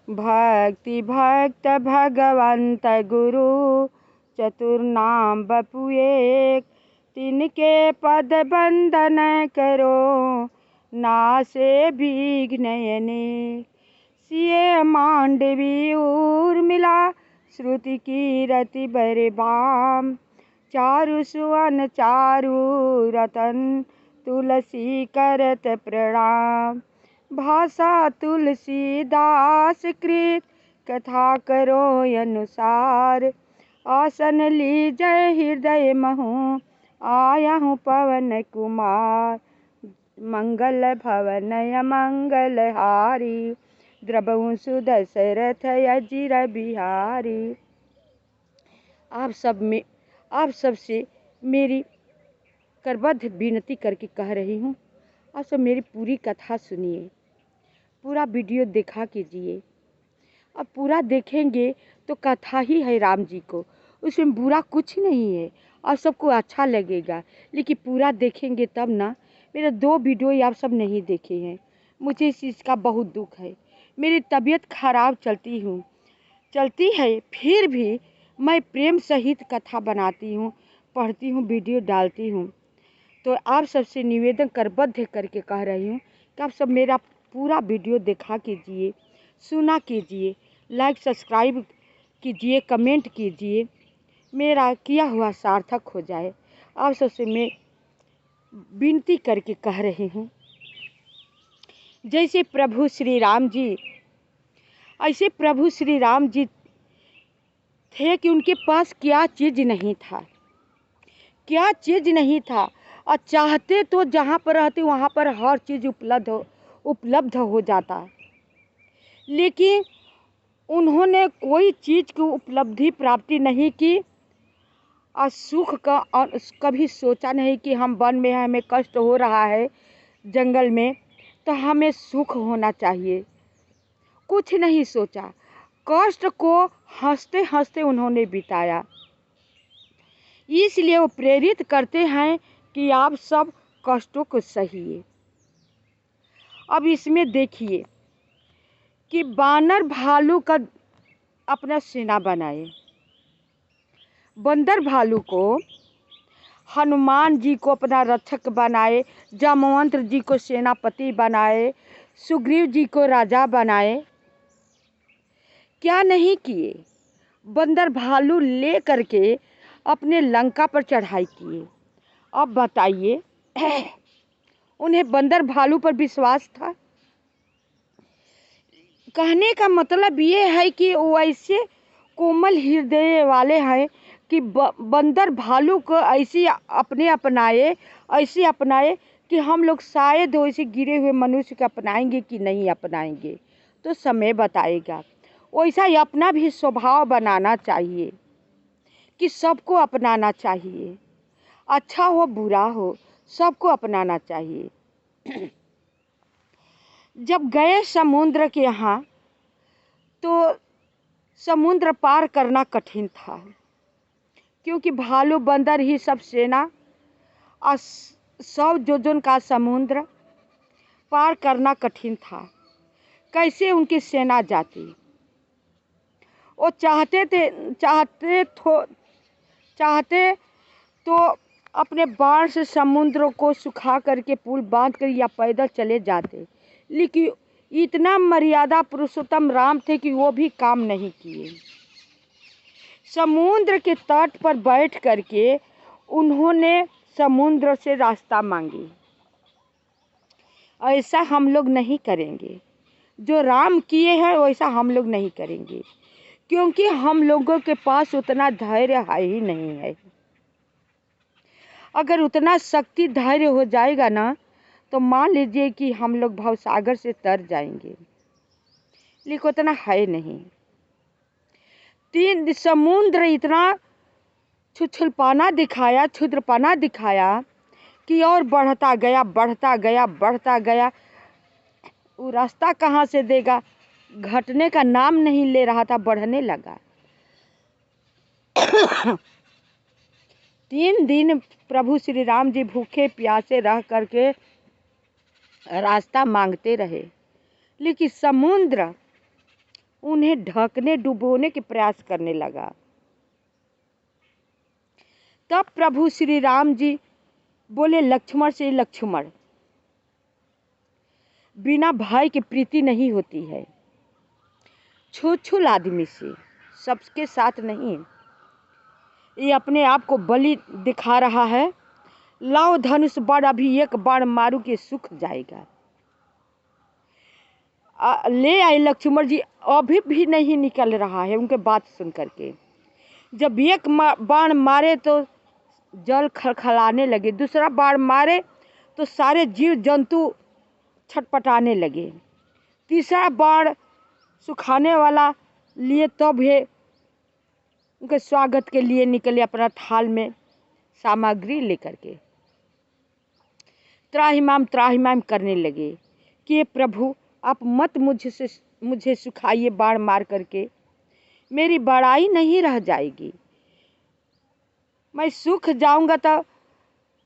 भक्ति भक्त भगवंत गुरु चतुर्नाम बपु एक। तिनके पद बंदन करो नासे विघ्न अनेक। सिय मांडवी उर्मिला श्रुति कीरति बरबाम। चारु सुवन चारु रतन तुलसी करत प्रणाम। भाषा तुलसीदास कृत कथा करो अनुसार। आसन लीजय हृदय महु आयहु पवन कुमार। मंगल भवन अमंगल हारी द्रवहु सुदशरथ अजिर बिहारी। आप सबसे मेरी करबद्ध विनती करके कह रही हूँ, आप सब मेरी पूरी कथा सुनिए, पूरा वीडियो देखा कीजिए। अब पूरा देखेंगे तो कथा ही है राम जी को, उसमें बुरा कुछ नहीं है और सबको अच्छा लगेगा। लेकिन पूरा देखेंगे तब ना। मेरे 2 वीडियो आप सब नहीं देखे हैं, मुझे इस चीज़ का बहुत दुख है। मेरी तबीयत खराब चलती है, फिर भी मैं प्रेम सहित कथा बनाती हूँ, पढ़ती हूँ, वीडियो डालती हूँ। तो आप सबसे निवेदन करबद्ध करके कह रही हूँ कि आप सब मेरा पूरा वीडियो देखा कीजिए, सुना कीजिए, लाइक सब्सक्राइब कीजिए, कमेंट कीजिए, मेरा किया हुआ सार्थक हो जाए। आप सबसे मैं विनती करके कह रही हूँ, जैसे प्रभु श्री राम जी, ऐसे प्रभु श्री राम जी थे कि उनके पास क्या चीज़ नहीं था, क्या चीज़ नहीं था। और चाहते तो जहाँ पर रहते वहाँ पर हर चीज़ उपलब्ध हो जाता। लेकिन उन्होंने कोई चीज़ की उपलब्धि प्राप्ति नहीं की और सुख का कभी सोचा नहीं कि हम वन में हैं, हमें कष्ट हो रहा है जंगल में, तो हमें सुख होना चाहिए। कुछ नहीं सोचा, कष्ट को हंसते हंसते उन्होंने बिताया। इसलिए वो प्रेरित करते हैं कि आप सब कष्टों को सहिए। अब इसमें देखिए कि बानर भालू का अपना सेना बनाए, बंदर भालू को हनुमान जी को अपना रक्षक बनाए, जामवंत जी को सेनापति बनाए, सुग्रीव जी को राजा बनाए। क्या नहीं किए, बंदर भालू ले करके अपने लंका पर चढ़ाई किए। अब बताइए उन्हें बंदर भालू पर विश्वास था? कहने का मतलब ये है कि वो ऐसे कोमल हृदय वाले हैं कि बंदर भालू को ऐसे अपनाए कि हम लोग शायद वैसे गिरे हुए मनुष्य को अपनाएंगे कि नहीं अपनाएंगे, तो समय बताएगा। वैसा ही अपना भी स्वभाव बनाना चाहिए कि सबको अपनाना चाहिए, अच्छा हो बुरा हो सबको अपनाना चाहिए। जब गए समुद्र के यहाँ तो समुद्र पार करना कठिन था, क्योंकि भालू बंदर ही सब सेना और 100 जोजन का समुद्र पार करना कठिन था। कैसे उनकी सेना जाती? वो चाहते तो अपने बाण से समुद्र को सुखा करके पुल बांध कर या पैदल चले जाते, लेकिन इतना मर्यादा पुरुषोत्तम राम थे कि वो भी काम नहीं किए। समुद्र के तट पर बैठ करके उन्होंने समुद्र से रास्ता मांगी। ऐसा हम लोग नहीं करेंगे, जो राम किए हैं वैसा हम लोग नहीं करेंगे, क्योंकि हम लोगों के पास उतना धैर्य है ही नहीं है। अगर उतना शक्ति धैर्य हो जाएगा ना तो मान लीजिए कि हम लोग भवसागर से तर जाएंगे, लेकिन उतना है नहीं। 3 समुद्र इतना छुछुलपना दिखाया कि और बढ़ता गया। वो रास्ता कहाँ से देगा, घटने का नाम नहीं ले रहा था, बढ़ने लगा। 3 दिन प्रभु श्री राम जी भूखे प्यासे रह करके रास्ता मांगते रहे, लेकिन समुद्र उन्हें ढकने डुबोने के प्रयास करने लगा। तब प्रभु श्री राम जी बोले लक्ष्मण से, लक्ष्मण, बिना भाई की प्रीति नहीं होती है। छुछुल आदमी से, सबके साथ नहीं। ये अपने आप को बलि दिखा रहा है। लाओ धनुष बाण, अभी एक बाण मारू के सूख जाएगा। ले आए लक्ष्मण जी, अभी भी नहीं निकल रहा है उनके बात सुन करके। जब एक बाण मारे तो जल खलखलाने लगे, दूसरा बाण मारे तो सारे जीव जंतु छटपटाने लगे, तीसरा बाण सुखाने वाला लिए तब ये उनके स्वागत के लिए निकले अपना थाल में सामग्री लेकर के। त्राहिमाम करने लगे कि प्रभु आप मत मुझे सुखाइए बाण मार करके, मेरी बड़ाई नहीं रह जाएगी। मैं सूख जाऊंगा तो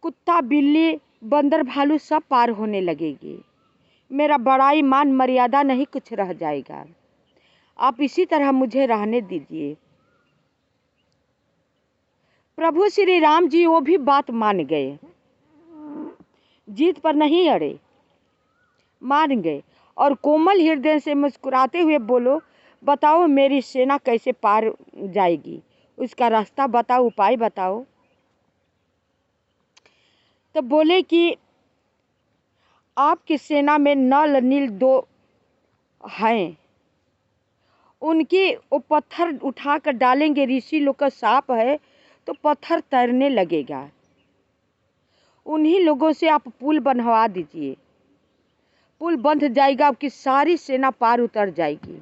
कुत्ता बिल्ली बंदर भालू सब पार होने लगेगी। मेरा बड़ाई मान मर्यादा नहीं कुछ रह जाएगा। आप इसी तरह मुझे रहने दीजिए। प्रभु श्री राम जी वो भी बात मान गए, जीत पर नहीं अड़े, मान गए और कोमल हृदय से मुस्कुराते हुए बोलो, बताओ मेरी सेना कैसे पार जाएगी, उसका रास्ता बताओ, उपाय बताओ। तो बोले कि आपकी सेना में नल नील दो हैं, उनकी वो पत्थर उठाकर डालेंगे, ऋषि लोग का साप है तो पत्थर तैरने लगेगा। उन्हीं लोगों से आप पुल बनवा दीजिए, पुल बंध जाएगा, आपकी सारी सेना पार उतर जाएगी।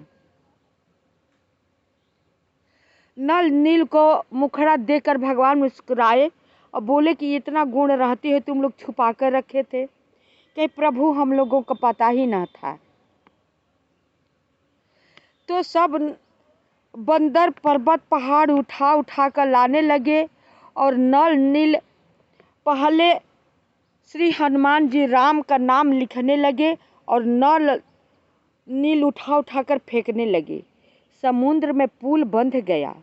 नल नील को मुखड़ा देकर भगवान मुस्कुराए और बोले कि इतना गुण रहते हैं तुम लोग छुपा कर रखे थे कि प्रभु हम लोगों को पता ही न था। तो सब बंदर पर्वत पहाड़ उठा कर लाने लगे और नल नील पहले श्री हनुमान जी राम का नाम लिखने लगे और नल नील उठा कर फेंकने लगे। समुद्र में पुल बंध गया।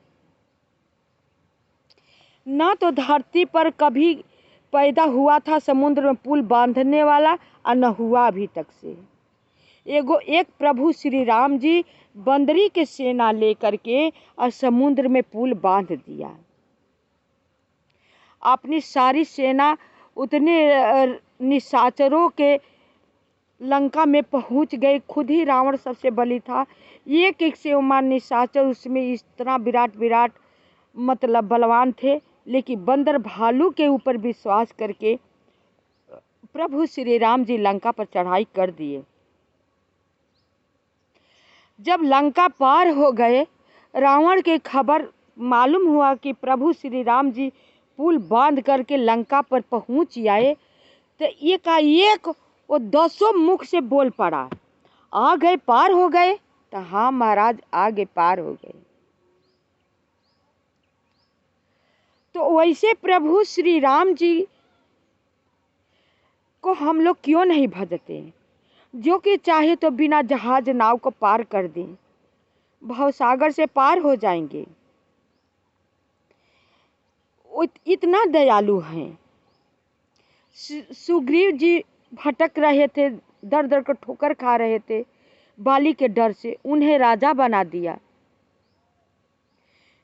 न तो धरती पर कभी पैदा हुआ था समुद्र में पुल बांधने वाला और न हुआ अभी तक से। एक प्रभु श्री राम जी बंदरी के सेना लेकर के और समुद्र में पुल बांध दिया। अपनी सारी सेना उतने निशाचरों के लंका में पहुंच गए। खुद ही रावण सबसे बली था, एक से उमान निशाचर उसमें इतना विराट मतलब बलवान थे, लेकिन बंदर भालू के ऊपर विश्वास करके प्रभु श्री राम जी लंका पर चढ़ाई कर दिए। जब लंका पार हो गए, रावण के खबर मालूम हुआ कि प्रभु श्री राम जी पुल बांध करके लंका पर पहुंच आए, तो एकाएक वो 10 मुख से बोल पड़ा, आ गए, पार हो गए। तो हाँ महाराज, आगे पार हो गए। तो वैसे प्रभु श्री राम जी को हम लोग क्यों नहीं भजते, जो कि चाहे तो बिना जहाज नाव को पार कर दें, भवसागर से पार हो जाएंगे। इतना दयालु हैं। सुग्रीव जी भटक रहे थे, दर दर को ठोकर खा रहे थे बाली के डर से, उन्हें राजा बना दिया।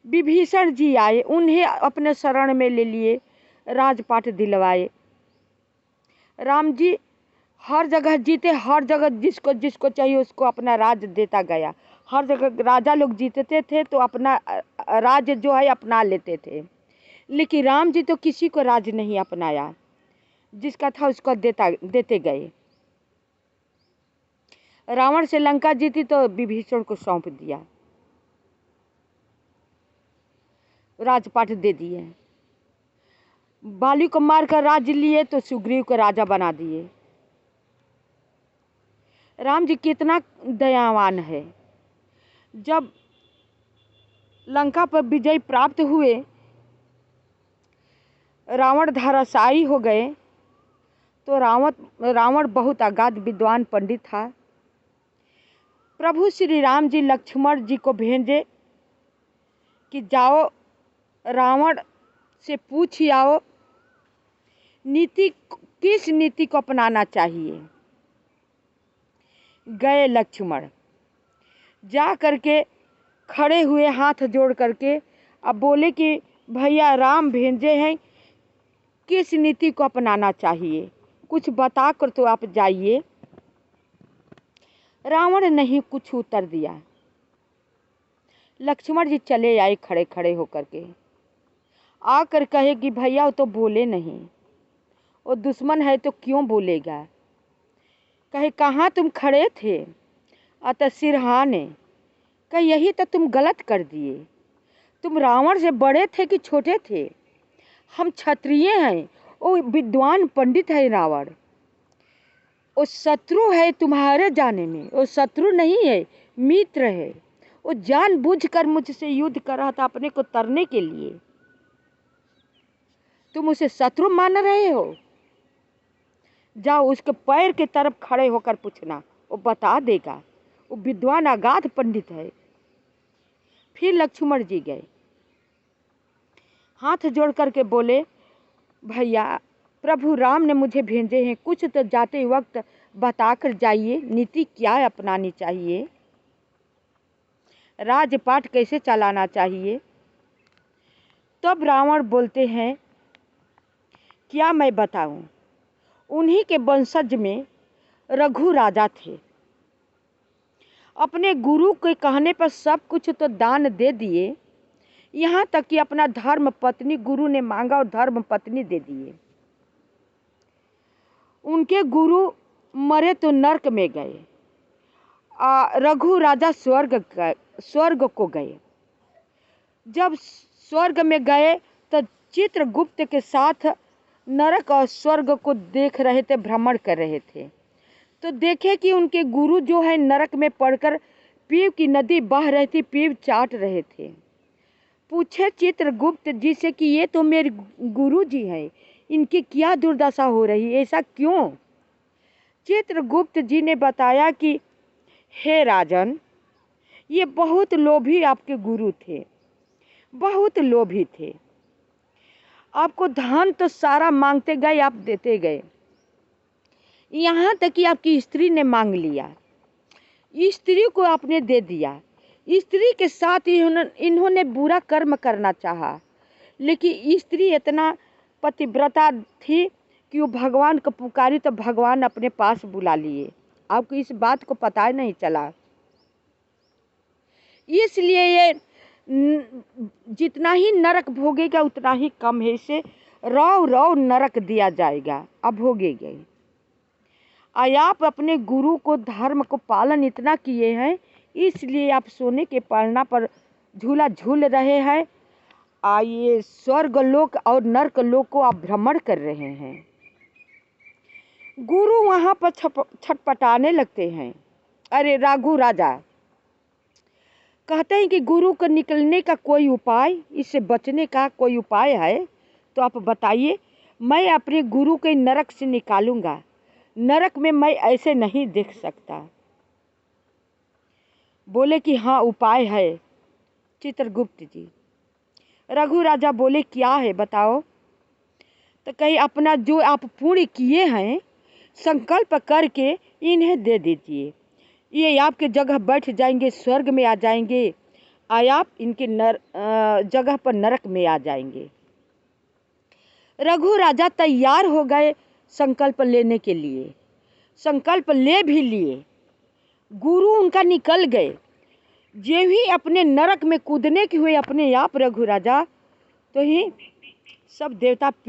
विभीषण जी आए, उन्हें अपने शरण में ले लिए, राजपाट दिलवाए। राम जी हर जगह जीते, हर जगह जिसको जिसको चाहिए उसको अपना राज देता गया। हर जगह राजा लोग जीतते थे तो अपना राज्य जो है अपना लेते थे, लेकिन राम जी तो किसी को राज नहीं अपनाया, जिसका था उसको देते गए। रावण से लंका जीती तो विभीषण को सौंप दिया, राजपाट दे दिए। बाली को मारकर राज्य लिए तो सुग्रीव को राजा बना दिए। राम जी कितना दयावान है। जब लंका पर विजय प्राप्त हुए, रावण धराशायी हो गए, तो रावण बहुत अगाध विद्वान पंडित था। प्रभु श्री राम जी लक्ष्मण जी को भेजे कि जाओ रावण से पूछ आओ किस नीति को अपनाना चाहिए। गए लक्ष्मण, जा करके खड़े हुए हाथ जोड़ करके अब बोले कि भैया राम भेजे हैं, किस नीति को अपनाना चाहिए, कुछ बता कर तो आप जाइए। रावण नहीं कुछ उत्तर दिया। लक्ष्मण जी चले आए खड़े खड़े होकर के, आकर कहे कि भैया वो तो बोले नहीं, वो दुश्मन है तो क्यों बोलेगा। कहे कहाँ तुम खड़े थे। अतः सिरहाने। कहे यही तो तुम गलत कर दिए, तुम रावण से बड़े थे कि छोटे थे। हम क्षत्रिय हैं, वो विद्वान पंडित है रावण, वो शत्रु है तुम्हारे जाने में, वो शत्रु नहीं है मित्र है। वो जानबूझकर मुझसे युद्ध कर रहा था अपने को तरने के लिए, तुम उसे शत्रु मान रहे हो। जाओ उसके पैर के तरफ खड़े होकर पूछना, वो बता देगा, वो विद्वान अगाध पंडित है। फिर लक्ष्मण जी गए, हाथ जोड़ करके बोले भैया प्रभु राम ने मुझे भेजे हैं, कुछ तो जाते वक्त बताकर जाइए, नीति क्या अपनानी चाहिए, राजपाट कैसे चलाना चाहिए। तब रावण बोलते हैं क्या मैं बताऊं, उन्हीं के वंशज में रघु राजा थे, अपने गुरु के कहने पर सब कुछ तो दान दे दिए, यहाँ तक कि अपना धर्म पत्नी गुरु ने मांगा और धर्म पत्नी दे दिए। उनके गुरु मरे तो नरक में गए, रघु राजा स्वर्ग को गए। जब स्वर्ग में गए तो चित्रगुप्त के साथ नरक और स्वर्ग को देख रहे थे, भ्रमण कर रहे थे। तो देखे कि उनके गुरु जो है नरक में पड़कर पीव की नदी बह रही थी, पीव चाट रहे थे। पूछे चित्रगुप्त जी से कि ये तो मेरे गुरु जी हैं, इनकी क्या दुर्दशा हो रही है, ऐसा क्यों। चित्रगुप्त जी ने बताया कि हे राजन, ये बहुत लोभी आपके गुरु थे, बहुत लोभी थे, आपको धन तो सारा मांगते गए, आप देते गए, यहाँ तक कि आपकी स्त्री ने मांग लिया, स्त्री को आपने दे दिया। स्त्री के साथ इन्होंने बुरा कर्म करना चाहा, लेकिन स्त्री इतना पतिव्रता थी कि वो भगवान को पुकारी तो भगवान अपने पास बुला लिए। आपको इस बात को पता नहीं चला, इसलिए ये जितना ही नरक भोगेगा उतना ही कम है, इसे रौ रौ नरक दिया जाएगा। अब भोगेंगे। आप अपने गुरु को धर्म को पालन इतना किए हैं, इसलिए आप सोने के पलना पर झूला झूल रहे हैं। ये स्वर्ग लोक और नरक लोक को आप भ्रमण कर रहे हैं। गुरु वहाँ पर छटपटाने लगते हैं। अरे रघु राजा कहते हैं कि गुरु को निकलने का कोई उपाय, इससे बचने का कोई उपाय है तो आप बताइए, मैं अपने गुरु के नरक से निकालूंगा, नरक में मैं ऐसे नहीं देख सकता। बोले कि हाँ उपाय है चित्रगुप्त जी। रघु राजा बोले क्या है बताओ। तो कहीं अपना जो आप पुण्य किए हैं संकल्प करके इन्हें दे दीजिए, ये आपके जगह बैठ जाएंगे, स्वर्ग में आ जाएंगे, आप इनके जगह पर नरक में आ जाएंगे। रघु राजा तैयार हो गए संकल्प लेने के लिए, संकल्प ले भी लिए। गुरु उनका निकल गए, जे भी अपने नरक में कूदने के हुए अपने आप रघु राजा, तो ही सब देवता